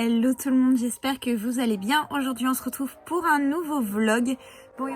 Hello tout le monde, j'espère que vous allez bien. Aujourd'hui on se retrouve pour un nouveau vlog. Bon,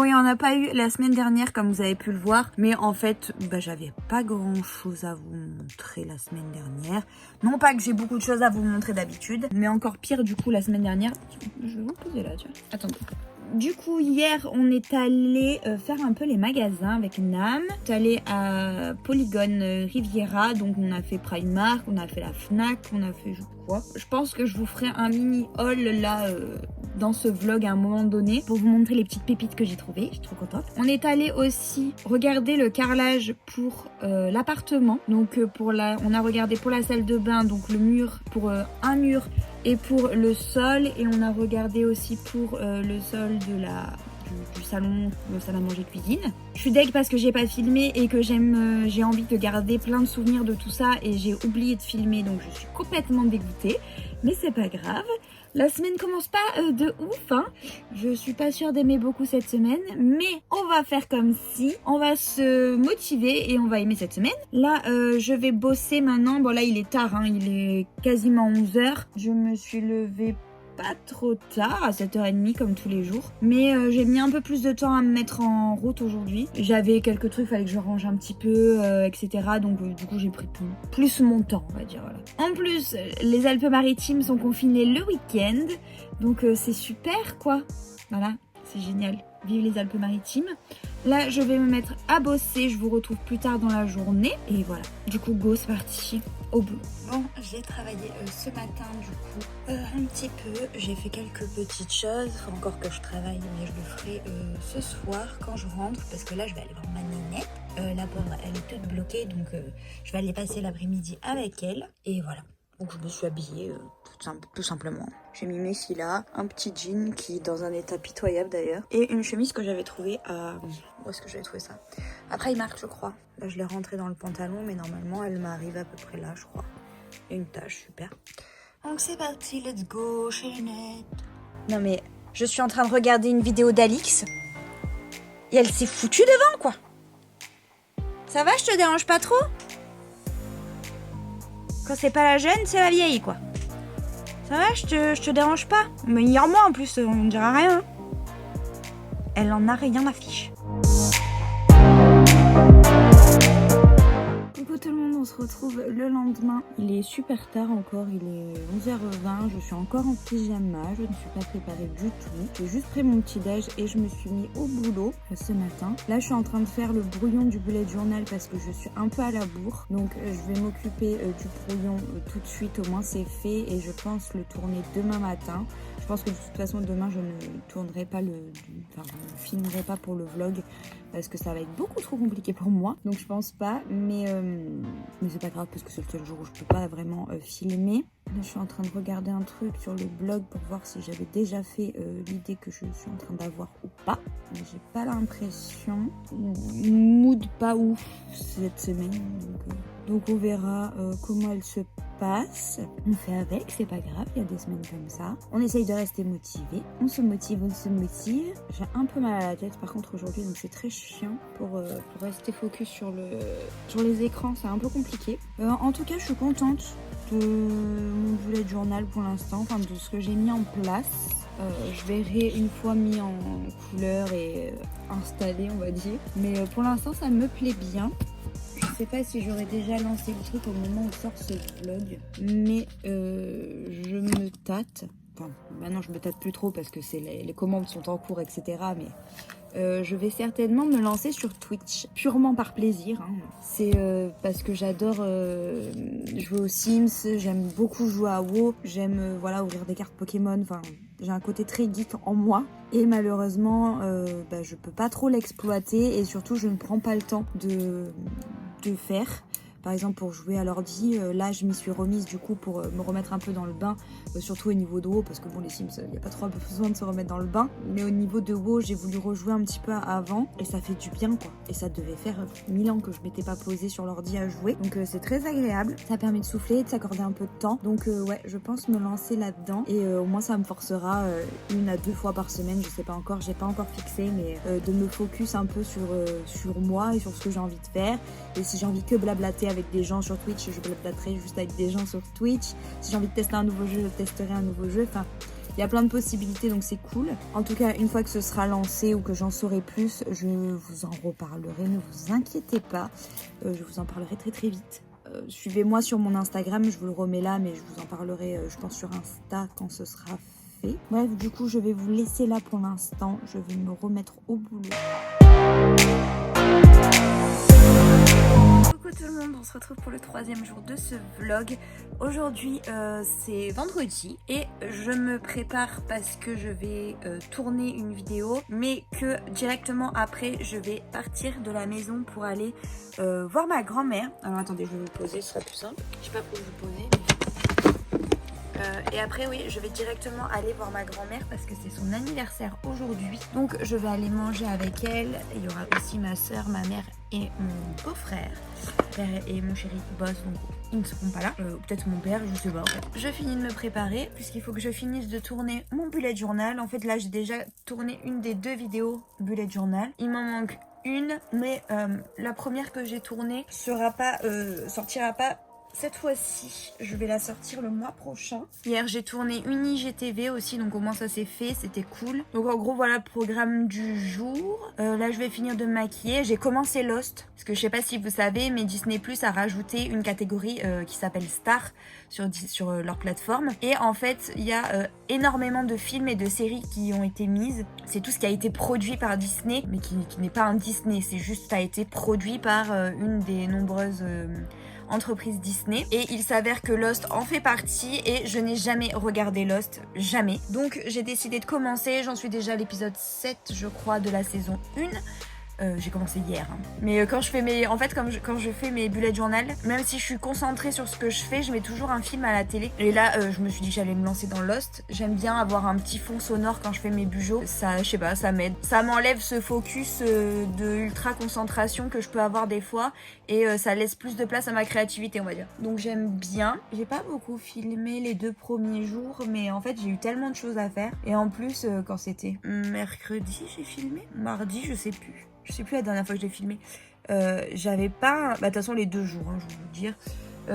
il n'y en a pas eu la semaine dernière comme vous avez pu le voir. Mais en fait, j'avais pas grand chose à vous montrer la semaine dernière. Non pas que j'ai beaucoup de choses à vous montrer d'habitude, mais encore pire du coup la semaine dernière. Je vais vous poser là, tiens. Attendez. Du coup, hier, on est allé faire un peu les magasins avec Nam. On est allé à Polygone Riviera, donc on a fait Primark, on a fait la Fnac, on a fait quoi. Je pense que je vous ferai un mini haul là dans ce vlog à un moment donné pour vous montrer les petites pépites que j'ai trouvées. Je suis trop contente. On est allé aussi regarder le carrelage pour l'appartement. Donc on a regardé pour la salle de bain, donc le mur pour un mur et pour le sol, et on a regardé aussi pour le sol du salon, le salle à manger cuisine. Je suis deg parce que j'ai pas filmé et que j'ai envie de garder plein de souvenirs de tout ça et j'ai oublié de filmer, donc je suis complètement dégoûtée, mais c'est pas grave. La semaine commence pas de ouf, hein. Je suis pas sûre d'aimer beaucoup cette semaine, mais on va faire comme si, on va se motiver et on va aimer cette semaine. Là, je vais bosser maintenant. Bon là, il est tard, hein. Il est quasiment 11h. Je me suis levée pas trop tard, à 7h30 comme tous les jours. Mais j'ai mis un peu plus de temps à me mettre en route aujourd'hui. J'avais quelques trucs, fallait que je range un petit peu, etc. Donc du coup j'ai pris plus mon temps, on va dire. Voilà. En plus, les Alpes-Maritimes sont confinées le week-end. Donc c'est super quoi. Voilà, c'est génial. Vive les Alpes-Maritimes. Là, je vais me mettre à bosser. Je vous retrouve plus tard dans la journée. Et voilà. Du coup, go, c'est parti. Au boulot. Bon, j'ai travaillé ce matin, du coup, un petit peu. J'ai fait quelques petites choses. Faut encore que je travaille, mais je le ferai ce soir quand je rentre. Parce que là, je vais aller voir ma nénette. La pauvre, elle est toute bloquée. Donc, je vais aller passer l'après-midi avec elle. Et voilà. Donc, je me suis habillée tout simplement. J'ai mis mes filas, un petit jean qui est dans un état pitoyable d'ailleurs, et une chemise que j'avais trouvée à... Où est-ce que j'avais trouvé ça? Après, il marque, je crois. Là, je l'ai rentrée dans le pantalon, mais normalement, elle m'arrive à peu près là, je crois. Et une tache, super. Donc, c'est parti, let's go chez les nettes. Non, mais je suis en train de regarder une vidéo d'Alix, et elle s'est foutue devant, quoi. Ça va, je te dérange pas trop? Quand c'est pas la jeune, c'est la vieille, quoi. Ça va, je te dérange pas? Mais ignore-moi en plus, on ne dira rien. Elle en a rien à fiche. Coucou tout le monde, on se retrouve le lendemain. Il est super tard encore, il est 11h20, je suis encore en pyjama, je ne suis pas préparée du tout. J'ai juste pris mon petit déj et je me suis mis au boulot ce matin. Là je suis en train de faire le brouillon du bullet journal parce que je suis un peu à la bourre. Donc je vais m'occuper du brouillon tout de suite, au moins c'est fait, et je pense le tourner demain matin. Je pense que de toute façon demain je ne tournerai pas je ne filmerai pas pour le vlog parce que ça va être beaucoup trop compliqué pour moi. Donc je pense pas, mais c'est pas grave parce que c'est le seul jour où je peux pas vraiment filmer. Là, je suis en train de regarder un truc sur le blog pour voir si j'avais déjà fait l'idée que je suis en train d'avoir ou pas. Mais j'ai pas l'impression. Mood pas ouf cette semaine. Donc on verra comment elle se passe. On fait avec, c'est pas grave, il y a des semaines comme ça. On essaye de rester motivé. On se motive. J'ai un peu mal à la tête par contre aujourd'hui, donc c'est très chiant pour rester focus sur les écrans, c'est un peu compliqué. En tout cas, je suis contente de mon bullet journal pour l'instant, enfin de ce que j'ai mis en place. Je verrai une fois mis en couleur et installé, on va dire. Mais pour l'instant, ça me plaît bien. Je sais pas si j'aurais déjà lancé le truc au moment où sort ce vlog, mais je me tâte. Enfin, maintenant je me tâte plus trop parce que les commandes sont en cours, etc. Mais je vais certainement me lancer sur Twitch, purement par plaisir. Hein. C'est parce que j'adore jouer aux Sims, j'aime beaucoup jouer à WoW, j'aime ouvrir des cartes Pokémon. Enfin, j'ai un côté très geek en moi. Et malheureusement, je peux pas trop l'exploiter et surtout je ne prends pas le temps de faire. Par exemple pour jouer à l'ordi, là je m'y suis remise du coup pour me remettre un peu dans le bain, surtout au niveau de WoW, parce que bon les Sims, il n'y a pas trop besoin de se remettre dans le bain, mais au niveau de WoW j'ai voulu rejouer un petit peu avant, et ça fait du bien quoi, et ça devait faire 1000 ans que je m'étais pas posée sur l'ordi à jouer, donc c'est très agréable, ça permet de souffler, de s'accorder un peu de temps, donc ouais je pense me lancer là-dedans, et au moins ça me forcera 1 à 2 fois par semaine, je sais pas encore, j'ai pas encore fixé, mais de me focus un peu sur moi et sur ce que j'ai envie de faire, et si j'ai envie que blablater avec des gens sur Twitch, je blablaterai juste avec des gens sur Twitch. Si j'ai envie de tester un nouveau jeu, je testerai un nouveau jeu. Enfin, il y a plein de possibilités, donc c'est cool. En tout cas, une fois que ce sera lancé ou que j'en saurai plus, je vous en reparlerai, ne vous inquiétez pas. Je vous en parlerai très très vite. Suivez-moi sur mon Instagram, je vous le remets là, mais je vous en parlerai, je pense, sur Insta quand ce sera fait. Bref, du coup, je vais vous laisser là pour l'instant. Je vais me remettre au boulot. Coucou tout le monde, on se retrouve pour le 3e jour de ce vlog. Aujourd'hui c'est vendredi et je me prépare parce que je vais tourner une vidéo, mais que directement après je vais partir de la maison pour aller voir ma grand-mère. Alors attendez, je vais vous poser, ce sera plus simple. Je sais pas où vous poser. Et après oui, je vais directement aller voir ma grand-mère parce que c'est son anniversaire aujourd'hui. Donc je vais aller manger avec elle. Il y aura aussi ma soeur, ma mère et mon beau-frère. Mon père et mon chéri bossent, donc ils ne seront pas là. Peut-être mon père, je sais pas en fait. Je finis de me préparer puisqu'il faut que je finisse de tourner mon bullet journal. En fait là j'ai déjà tourné une des 2 vidéos bullet journal. Il m'en manque une, mais la première que j'ai tournée sortira pas cette fois-ci. Je vais la sortir le mois prochain. Hier j'ai tourné une IGTV aussi, donc au moins ça s'est fait, c'était cool. Donc en gros voilà le programme du jour. Là je vais finir de me maquiller. J'ai commencé Lost, parce que je sais pas si vous savez, mais Disney Plus a rajouté une catégorie qui s'appelle Star sur leur plateforme. Et en fait il y a énormément de films et de séries qui ont été mises. C'est tout ce qui a été produit par Disney, mais qui n'est pas un Disney, c'est juste ça a été produit par une des nombreuses entreprise Disney, et il s'avère que Lost en fait partie et je n'ai jamais regardé Lost, jamais. Donc j'ai décidé de commencer, j'en suis déjà à l'épisode 7 je crois de la saison 1. J'ai commencé hier, hein. Mais quand je fais quand je fais mes bullet journal, même si je suis concentrée sur ce que je fais, je mets toujours un film à la télé. Et là, je me suis dit que j'allais me lancer dans Lost. J'aime bien avoir un petit fond sonore quand je fais mes bugeos. Ça, je sais pas, ça m'aide. Ça m'enlève ce focus de ultra concentration que je peux avoir des fois, et ça laisse plus de place à ma créativité, on va dire. Donc j'aime bien. J'ai pas beaucoup filmé les 2 premiers jours, mais en fait j'ai eu tellement de choses à faire. Et en plus, quand c'était mercredi, j'ai filmé. Mardi, je sais plus. Je sais plus la dernière fois que j'ai filmé. J'avais pas... Bah de toute façon les 2 jours, hein, je vais vous le dire.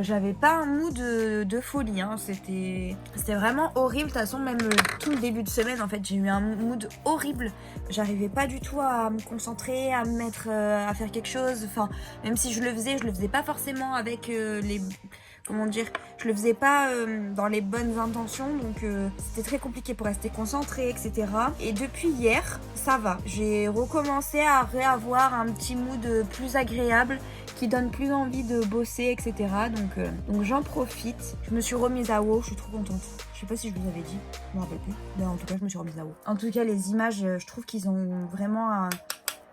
J'avais pas un mood de folie, hein. C'était vraiment horrible. De toute façon même tout le début de semaine en fait j'ai eu un mood horrible. J'arrivais pas du tout à me concentrer, à me mettre à faire quelque chose. Enfin même si je le faisais pas forcément avec les... Comment dire, je le faisais pas dans les bonnes intentions, donc c'était très compliqué pour rester concentré, etc. Et depuis hier, ça va. J'ai recommencé à réavoir un petit mood plus agréable qui donne plus envie de bosser, etc. Donc j'en profite. Je me suis remise à WoW, je suis trop contente. Je sais pas si je vous avais dit, je me rappelle plus. Mais en tout cas, je me suis remise à WoW. En tout cas, les images, je trouve qu'ils ont vraiment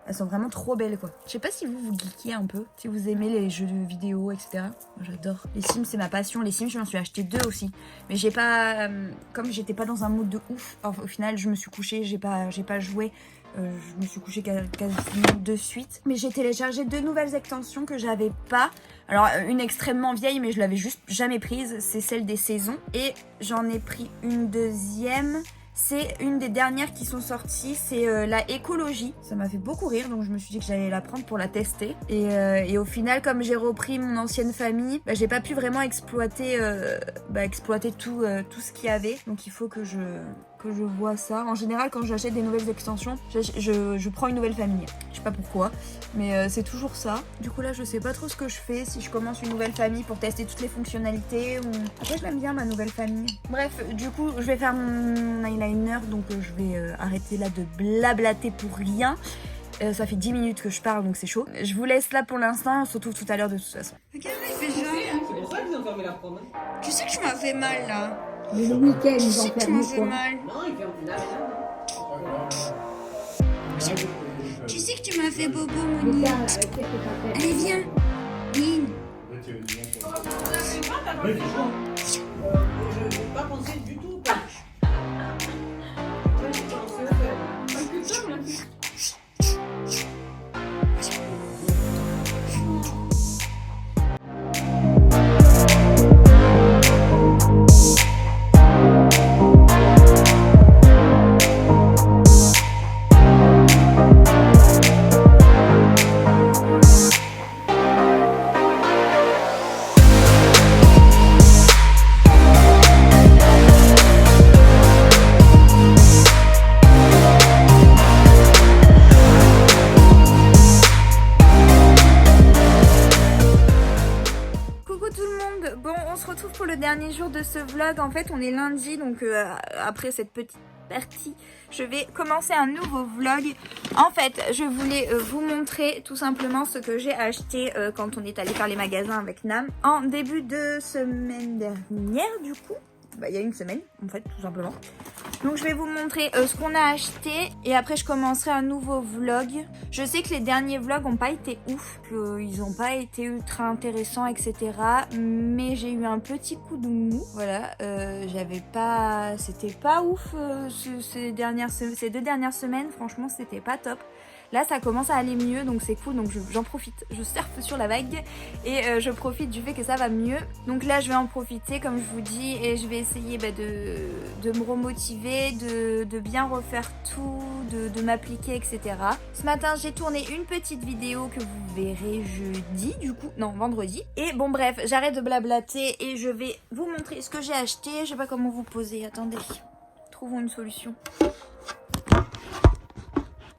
Elles sont vraiment trop belles quoi. Je sais pas si vous geekez un peu, si vous aimez les jeux de vidéo, etc. Moi j'adore. Les Sims c'est ma passion. Les Sims je m'en suis acheté 2 aussi. Mais j'ai pas... comme j'étais pas dans un mood de ouf, au final je me suis couchée, j'ai pas joué. Je me suis couchée quasiment de suite. Mais j'ai téléchargé 2 nouvelles extensions que j'avais pas. Alors une extrêmement vieille mais je l'avais juste jamais prise. C'est celle des saisons. Et j'en ai pris une deuxième. C'est une des dernières qui sont sorties, c'est la écologie. Ça m'a fait beaucoup rire, donc je me suis dit que j'allais la prendre pour la tester. Et au final, comme j'ai repris mon ancienne famille, j'ai pas pu vraiment exploiter tout ce qu'il y avait. Donc il faut que je vois ça. En général, quand j'achète des nouvelles extensions, je prends une nouvelle famille. Je sais pas pourquoi, mais c'est toujours ça. Du coup là, je sais pas trop ce que je fais, si je commence une nouvelle famille pour tester toutes les fonctionnalités ou... Après, je l'aime bien ma nouvelle famille. Bref, du coup, je vais faire mon eyeliner, donc je vais arrêter là de blablater pour rien. Ça fait 10 minutes que je parle, donc c'est chaud. Je vous laisse là pour l'instant, on se retrouve tout à l'heure de toute façon. Regarde, il fait genre... C'est pour ça qu'ils ont fermé la prom. Tu sais que tu m'as fait mal là. Mais le week-end, Tu ils sais ont que tu m'as fermé fait quoi. mal. Non, ils ferment plus la Tu sais que tu m'as fait bobo, Mais Moni. ça, qu'est-ce que t'as fait? Allez, viens. Nine. Je n'ai pas pensé du tout. derniers jours de ce vlog. En fait, on est lundi, donc après cette petite partie, je vais commencer un nouveau vlog. En fait, je voulais vous montrer tout simplement ce que j'ai acheté quand on est allé faire les magasins avec Nam en début de semaine dernière, du coup. Il y a une semaine, en fait, tout simplement. Donc je vais vous montrer ce qu'on a acheté et après je commencerai un nouveau vlog. Je sais que les derniers vlogs n'ont pas été ouf, qu'ils n'ont pas été ultra intéressants, etc. Mais j'ai eu un petit coup de mou. Voilà, c'était pas ouf ces 2 dernières semaines. Franchement, c'était pas top. Là, ça commence à aller mieux, donc c'est cool. Donc j'en profite. Je surfe sur la vague et je profite du fait que ça va mieux. Donc là, je vais en profiter, comme je vous dis, et je vais essayer de me remotiver, de bien refaire tout, de m'appliquer, etc. Ce matin, j'ai tourné une petite vidéo que vous verrez jeudi, du coup, non, vendredi. Et bon, bref, j'arrête de blablater et je vais vous montrer ce que j'ai acheté. Je sais pas comment vous poser. Attendez, trouvons une solution.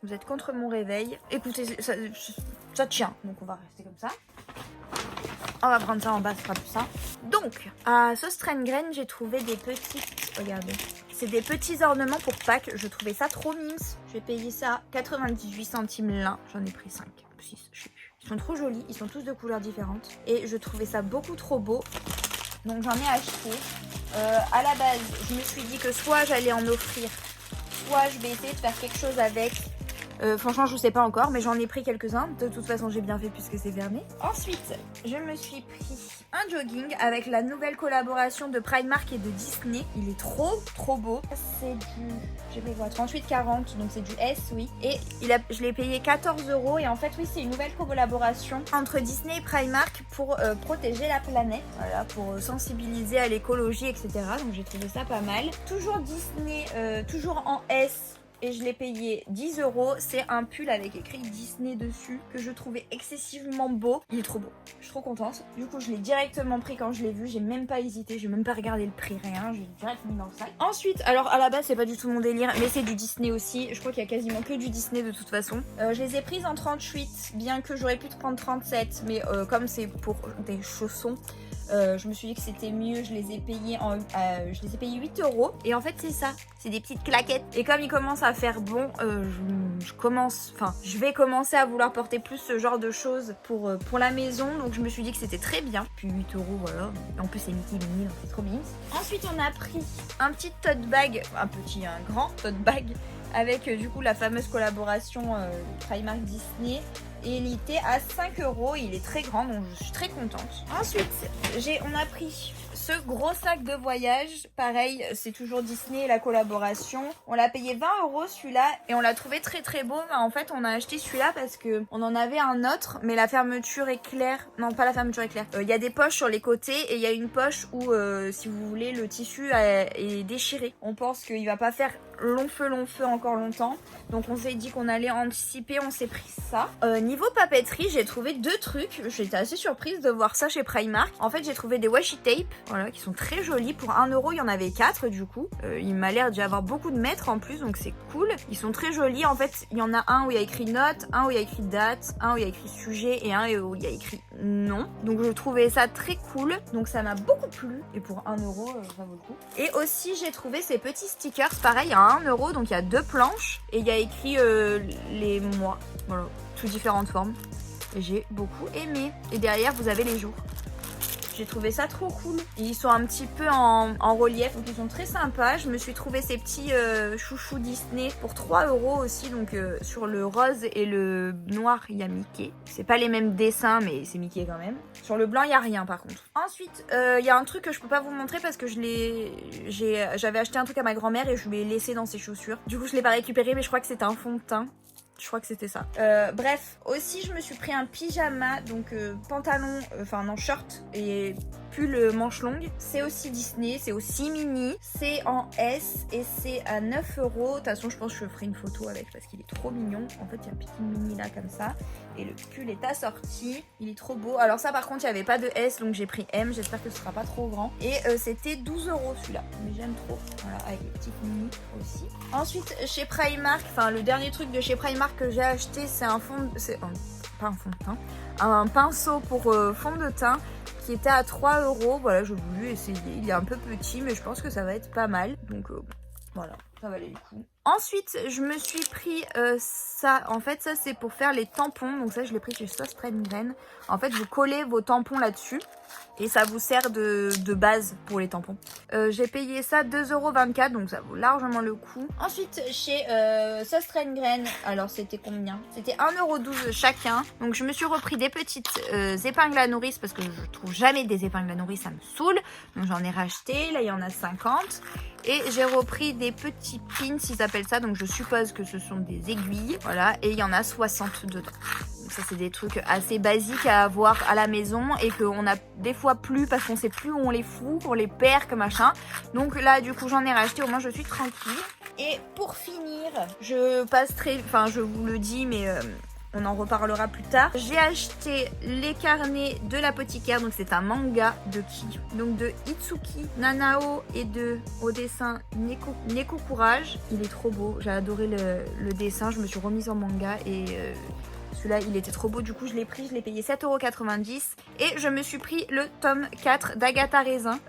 Vous êtes contre mon réveil. Écoutez, ça tient. Donc on va rester comme ça. On va prendre ça en bas, ce sera plus ça. Donc, à Sostrengren, j'ai trouvé des petites... Regardez. C'est des petits ornements pour Pâques. Je trouvais ça trop mimes. J'ai payé ça 98 centimes l'un. J'en ai pris 5, 6, je sais plus. Ils sont trop jolis. Ils sont tous de couleurs différentes. Et je trouvais ça beaucoup trop beau. Donc j'en ai acheté. À la base, je me suis dit que soit j'allais en offrir, soit je vais essayer de faire quelque chose avec... franchement, je sais pas encore, mais j'en ai pris quelques-uns. De toute façon, j'ai bien fait puisque c'est fermé. Ensuite, je me suis pris un jogging avec la nouvelle collaboration de Primark et de Disney. Il est trop beau. C'est du... J'ai pris quoi, 38,40, donc c'est du S, oui. Et je l'ai payé 14 € et en fait, oui, c'est une nouvelle collaboration entre Disney et Primark pour protéger la planète. Voilà, pour sensibiliser à l'écologie, etc. Donc j'ai trouvé ça pas mal. Toujours Disney, toujours en S. Et je l'ai payé 10 €. C'est un pull avec écrit Disney dessus que je trouvais excessivement beau. Il est trop beau. Je suis trop contente. Du coup, je l'ai directement pris quand je l'ai vu. J'ai même pas hésité. J'ai même pas regardé le prix, rien. J'ai direct mis dans le sac. Ensuite, alors à la base, c'est pas du tout mon délire, mais c'est du Disney aussi. Je crois qu'il y a quasiment que du Disney de toute façon. Je les ai prises en 38, bien que j'aurais pu te prendre 37. Mais comme c'est pour des chaussons, je me suis dit que c'était mieux. Je les ai payés 8 €. Et en fait, c'est ça. C'est des petites claquettes. Et comme il commence à faire bon, je vais commencer à vouloir porter plus ce genre de choses pour la maison. Donc je me suis dit que c'était très bien. Puis 8 €, voilà. En plus c'est Mickey Minnie, donc c'est trop mignon. Ensuite on a pris un petit tote bag, un grand tote bag avec du coup la fameuse collaboration Primark Disney. Et il était à 5 €. Il est très grand, donc je suis très contente. Ensuite, on a pris ce gros sac de voyage. Pareil, c'est toujours Disney et la collaboration. On l'a payé 20 € celui-là et on l'a trouvé très beau. En fait, on a acheté celui-là parce que on en avait un autre, mais la fermeture est claire. Non, pas la fermeture est claire. Il y a des poches sur les côtés et il y a une poche où, si vous voulez, le tissu est déchiré. On pense qu'il va pas faire long feu encore longtemps. Donc on s'est dit qu'on allait anticiper, on s'est pris ça. Niveau papeterie, j'ai trouvé 2 trucs. J'étais assez surprise de voir ça chez Primark. En fait, j'ai trouvé des washi tape, voilà, qui sont très jolis. Pour 1 €, il y en avait 4 du coup. Il m'a l'air d'y avoir beaucoup de mètres en plus, donc c'est cool. Ils sont très jolis. En fait, il y en a un où il y a écrit note, un où il y a écrit date, un où il y a écrit sujet et un où il y a écrit nom. Donc je trouvais ça très cool. Donc ça m'a beaucoup plu. Et pour 1 €, ça vaut le coup. Et aussi, j'ai trouvé ces petits stickers, pareil, à 1 €. Donc il y a 2 planches et il y a écrit les mois. Voilà, sous différentes formes. Et j'ai beaucoup aimé. Et derrière, vous avez les jours. J'ai trouvé ça trop cool. Et ils sont un petit peu en relief, donc ils sont très sympas. Je me suis trouvé ces petits chouchous Disney pour 3 € aussi. Donc sur le rose et le noir, il y a Mickey. C'est pas les mêmes dessins, mais c'est Mickey quand même. Sur le blanc, il n'y a rien par contre. Ensuite, il y a un truc que je peux pas vous montrer parce que j'avais acheté un truc à ma grand-mère et je lui ai laissé dans ses chaussures. Du coup, je l'ai pas récupéré, mais je crois que c'était un fond de teint. Je crois que c'était ça. Bref, aussi je me suis pris un pyjama, donc pantalon, short et pull manche longue. C'est aussi Disney, c'est aussi mini. C'est en S et c'est à 9 €. De toute façon, je pense que je ferai une photo avec parce qu'il est trop mignon. En fait, il y a un petit mini là comme ça. Et le pull est assorti. Il est trop beau. Alors ça, par contre, il n'y avait pas de S, donc j'ai pris M. J'espère que ce sera pas trop grand. Et c'était 12 € celui-là. Mais j'aime trop. Voilà, avec les petites mini aussi. Ensuite, chez Primark, le dernier truc de chez Primark que j'ai acheté, c'est un pinceau pour fond de teint qui était à 3 €. Voilà, j'ai voulu essayer. Il est un peu petit, mais je pense que ça va être pas mal. Donc voilà, ça valait le coup. Ensuite, je me suis pris ça. En fait, ça, c'est pour faire les tampons. Donc ça, je l'ai pris chez Sauce Graine. En fait, vous collez vos tampons là-dessus. Et ça vous sert de base pour les tampons. J'ai payé ça 2,24 €, donc ça vaut largement le coup. Ensuite, chez Sauce Graine, alors c'était combien? C'était 1,12 € chacun. Donc je me suis repris des petites épingles à nourrice parce que je trouve jamais des épingles à nourrice, ça me saoule. Donc j'en ai racheté, là il y en a 50. Et j'ai repris des petits pins, ils appellent ça, donc je suppose que ce sont des aiguilles. Voilà, et il y en a 60 dedans. Donc ça c'est des trucs assez basiques à avoir à la maison et qu'on a des fois plus parce qu'on sait plus où on les fout, on les perd que machin. Donc là du coup j'en ai racheté, au moins je suis tranquille. Et pour finir, je vous le dis mais on en reparlera plus tard. J'ai acheté les carnets de l'apothicaire, donc c'est un manga de qui? Donc de Itsuki Nanao et au dessin Neko Courage. Il est trop beau, j'ai adoré le dessin, je me suis remise en manga et celui-là il était trop beau, du coup je l'ai pris, je l'ai payé 7,90 € et je me suis pris le tome 4 d'Agatha Raisin,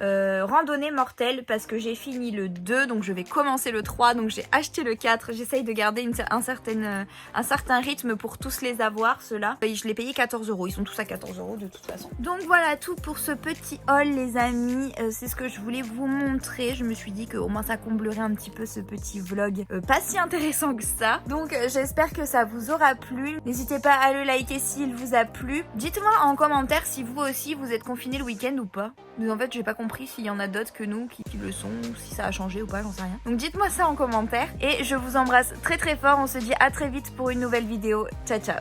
Randonnée mortelle, parce que j'ai fini le 2, donc je vais commencer le 3, donc j'ai acheté le 4, j'essaye de garder un certain rythme pour tous les avoir, ceux-là. Je l'ai payé 14 €, ils sont tous à 14 € de toute façon. Donc voilà tout pour ce petit haul les amis, c'est ce que je voulais vous montrer, je me suis dit qu'au moins ça comblerait un petit peu ce petit vlog pas si intéressant que ça. Donc j'espère que ça vous aura plu, n'hésitez pas à le liker s'il vous a plu. Dites-moi en commentaire si vous aussi vous êtes confinés le week-end ou pas. Mais en fait j'ai pas compris s'il y en a d'autres que nous qui le sont, ou si ça a changé ou pas, j'en sais rien. Donc dites-moi ça en commentaire et je vous embrasse très très fort, on se dit à très vite pour une nouvelle vidéo. Ciao ciao.